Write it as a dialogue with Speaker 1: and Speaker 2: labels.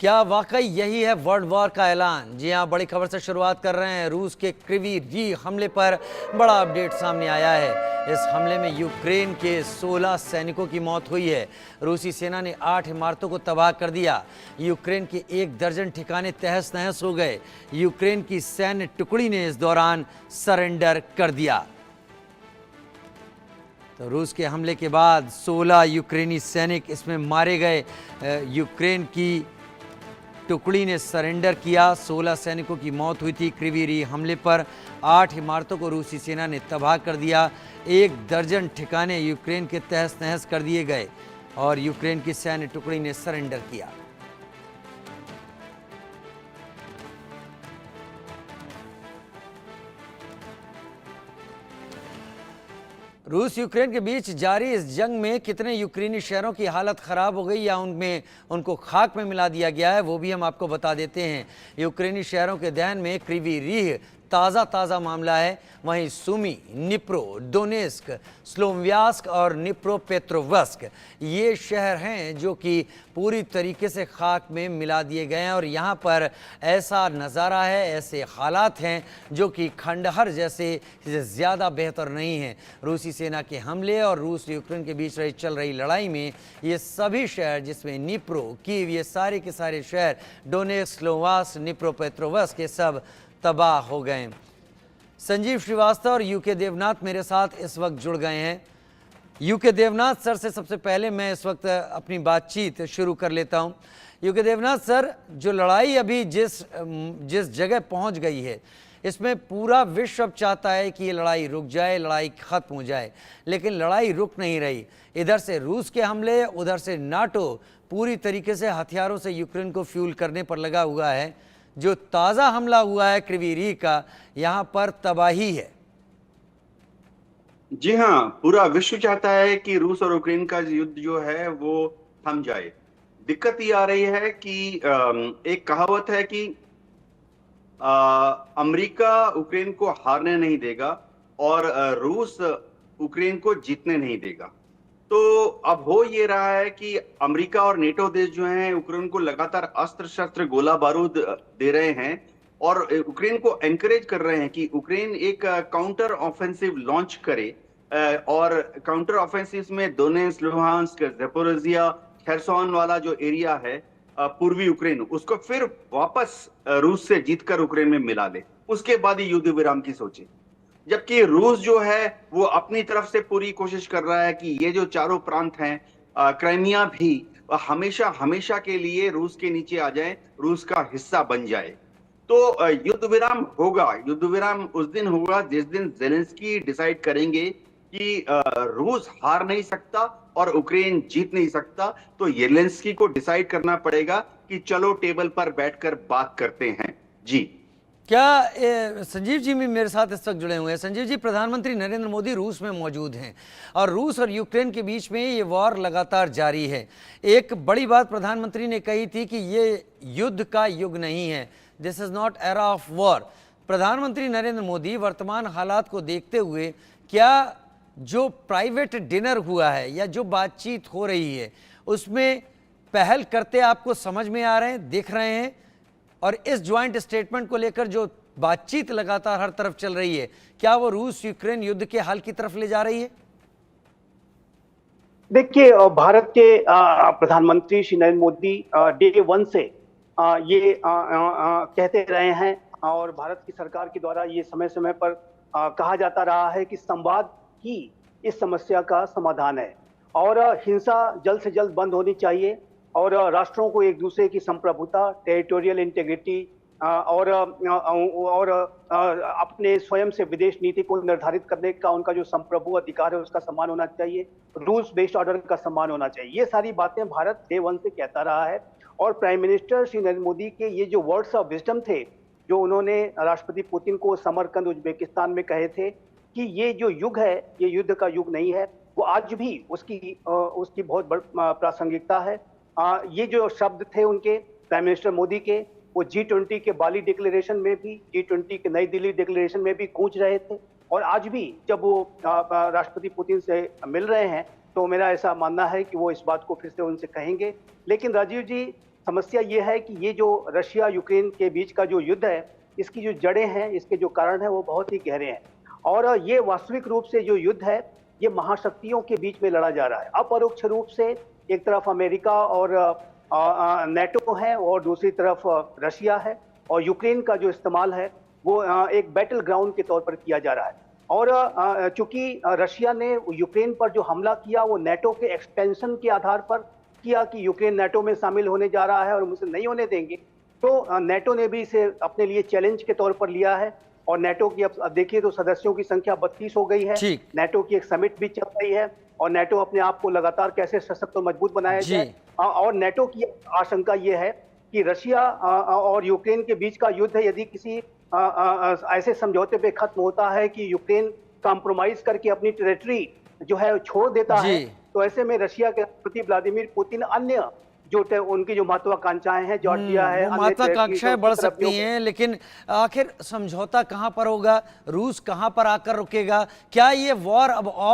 Speaker 1: क्या वाकई यही है वर्ल्ड वॉर का ऐलान? जी हां, बड़ी खबर से शुरुआत कर रहे हैं। रूस के क्रिवी रीह हमले पर बड़ा अपडेट सामने आया है। इस हमले में यूक्रेन के 16 सैनिकों की मौत हुई है। रूसी सेना ने 8 इमारतों को तबाह कर दिया। यूक्रेन के 1 दर्जन ठिकाने तहस नहस हो गए। यूक्रेन की सैन्य टुकड़ी ने इस दौरान सरेंडर कर दिया। तो रूस के हमले के बाद 16 यूक्रेनी सैनिक इसमें मारे गए। यूक्रेन की टुकड़ी ने सरेंडर किया। 16 सैनिकों की मौत हुई थी क्रिवी रीह हमले पर। 8 इमारतों को रूसी सेना ने तबाह कर दिया। 1 दर्जन ठिकाने यूक्रेन के तहस नहस कर दिए गए और यूक्रेन की सैन्य टुकड़ी ने सरेंडर किया। रूस यूक्रेन के बीच जारी इस जंग में कितने यूक्रेनी शहरों की हालत खराब हो गई या उनमें उनको खाक में मिला दिया गया है, वो भी हम आपको बता देते हैं। यूक्रेनी शहरों के दहन में क्रिवी रीह ताज़ा मामला है। वहीं सुमी, निप्रो, डोनेस्क, स्लोवियांस्क और निप्रोपेट्रोव्स्क ये शहर हैं जो कि पूरी तरीके से खाक में मिला दिए गए हैं और यहाँ पर ऐसा नज़ारा है, ऐसे हालात हैं जो कि खंडहर जैसे ज़्यादा बेहतर नहीं हैं। रूसी सेना के हमले और रूस यूक्रेन के बीच चल रही लड़ाई में ये सभी शहर, जिसमें निप्रो, कीव, ये सारे के सारे शहर, डोनेस्क, स्लोवास, निप्रोपेट्रोव्स्क, ये सब तबाह हो गए। संजीव श्रीवास्तव और यूके देवनाथ मेरे साथ इस वक्त जुड़ गए हैं। यूके देवनाथ सर से सबसे पहले मैं इस वक्त अपनी बातचीत शुरू कर लेता हूं। यूके देवनाथ सर, जो लड़ाई अभी जिस जगह पहुंच गई है, इसमें पूरा विश्व अब चाहता है कि ये लड़ाई रुक जाए, लड़ाई खत्म हो जाए, लेकिन लड़ाई रुक नहीं रही। इधर से रूस के हमले, उधर से नाटो पूरी तरीके से हथियारों से यूक्रेन को फ्यूल करने पर लगा हुआ है। जो ताज़ा हमला हुआ है क्रिवी रीह का, यहाँ पर तबाही है।
Speaker 2: जी हाँ, पूरा विश्व चाहता है कि रूस और यूक्रेन का युद्ध जो है वो थम जाए। दिक्कत ये आ रही है कि एक कहावत है कि अमेरिका यूक्रेन को हारने नहीं देगा और रूस यूक्रेन को जीतने नहीं देगा। तो अब हो ये रहा है कि अमेरिका और नेटो देश जो हैं यूक्रेन को लगातार अस्त्र शस्त्र, गोला बारूद दे रहे हैं और यूक्रेन को एनकरेज कर रहे हैं कि यूक्रेन एक काउंटर ऑफेंसिव लॉन्च करे। और काउंटर ऑफेंसिव में दोनेत्स्क, लुहांस्क, ज़पोरिज़िया, खेरसोन वाला जो एरिया है पूर्वी यूक्रेन, उसको फिर वापस रूस से जीतकर यूक्रेन में मिला ले, उसके बाद ही युद्ध विराम की सोचे। जबकि रूस जो है वो अपनी तरफ से पूरी कोशिश कर रहा है कि ये जो चारों प्रांत हैं, क्राइमिया भी हमेशा हमेशा के लिए रूस के नीचे आ जाए, रूस का हिस्सा बन जाए। तो युद्ध विराम होगा। युद्ध विराम उस दिन होगा जिस दिन ज़ेलेंस्की डिसाइड करेंगे कि रूस हार नहीं सकता और यूक्रेन जीत नहीं सकता। तो ज़ेलेंस्की को डिसाइड करना पड़ेगा कि चलो टेबल पर बैठकर बात करते हैं। जी,
Speaker 1: क्या संजीव जी भी मेरे साथ इस वक्त जुड़े हुए हैं? संजीव जी, प्रधानमंत्री नरेंद्र मोदी रूस में मौजूद हैं और रूस और यूक्रेन के बीच में ये वॉर लगातार जारी है। एक बड़ी बात प्रधानमंत्री ने कही थी कि ये युद्ध का युग नहीं है, this is not era of war. प्रधानमंत्री नरेंद्र मोदी वर्तमान हालात को देखते हुए क्या जो प्राइवेट डिनर हुआ है या जो बातचीत हो रही है उसमें पहल करते आपको समझ में आ रहे हैं, दिख रहे हैं? और इस ज्वाइंट स्टेटमेंट को लेकर जो बातचीत लगातार हर तरफ चल रही है, क्या वो रूस यूक्रेन युद्ध के हल की तरफ ले जा रही है?
Speaker 3: देखिए, भारत के प्रधानमंत्री श्री नरेंद्र मोदी डे वन से ये कहते रहे हैं और भारत की सरकार के द्वारा ये समय समय पर कहा जाता रहा है कि संवाद ही इस समस्या का समाधान है और हिंसा जल्द से जल्द बंद होनी चाहिए और राष्ट्रों को एक दूसरे की संप्रभुता, टेरिटोरियल इंटीग्रिटी और अपने स्वयं से विदेश नीति को निर्धारित करने का उनका जो संप्रभु अधिकार है उसका सम्मान होना चाहिए, रूल्स बेस्ड ऑर्डर का सम्मान होना चाहिए। ये सारी बातें भारत डे वन से कहता रहा है और प्राइम मिनिस्टर श्री नरेंद्र मोदी के ये जो वर्ड्स ऑफ विजडम थे जो उन्होंने राष्ट्रपति पुतिन को समरकंद उज्बेकिस्तान में कहे थे कि ये जो युग है ये युद्ध का युग नहीं है, वो आज भी उसकी बहुत बड़ी प्रासंगिकता है। ये जो शब्द थे उनके प्राइम मिनिस्टर मोदी के, वो G20 के बाली डिक्लेरेशन में भी, G20 के नई दिल्ली डिक्लेरेशन में भी गूंज रहे थे और आज भी जब वो राष्ट्रपति पुतिन से मिल रहे हैं तो मेरा ऐसा मानना है कि वो इस बात को फिर से उनसे कहेंगे। लेकिन राजीव जी, समस्या ये है कि ये जो रशिया यूक्रेन के बीच का जो युद्ध है, इसकी जो जड़ें हैं, इसके जो कारण हैं, वो बहुत ही गहरे हैं। और ये वास्तविक रूप से जो युद्ध है, ये महाशक्तियों के बीच में लड़ा जा रहा है। अपरोक्ष रूप से एक तरफ अमेरिका और नेटो है और दूसरी तरफ रशिया है, और यूक्रेन का जो इस्तेमाल है वो एक बैटल ग्राउंड के तौर पर किया जा रहा है। और चूंकि रशिया ने यूक्रेन पर जो हमला किया वो नेटो के एक्सपेंशन के आधार पर किया कि यूक्रेन नेटो में शामिल होने जा रहा है और हम उसे नहीं होने देंगे, तो नेटो ने भी इसे अपने लिए चैलेंज के तौर पर लिया है। और नेटो की अब देखिए तो सदस्यों की संख्या 32 हो गई है।
Speaker 1: ठीक।
Speaker 3: नेटो की एक समिट भी चल रही है और नेटो अपने आप को लगातार कैसे सशक्त और मजबूत बनाया जाए। और नेटो की आशंका ये है कि रशिया और यूक्रेन के बीच का युद्ध यदि किसी ऐसे समझौते पे खत्म होता है कि यूक्रेन कॉम्प्रोमाइज करके अपनी टेरिटरी जो है छोड़ देता है, तो ऐसे में रशिया के प्रति व्लादिमीर पुतिन अन्य जो उनकी जो महत्वाकांक्षाएं हैं, जॉर्जिया है,
Speaker 1: महत्वाकांक्षाएं बढ़ सकती हैं, लेकिन आखिर समझौता कहां पर होगा? रूस कहां पर आकर रुकेगा? क्या ये वॉर अब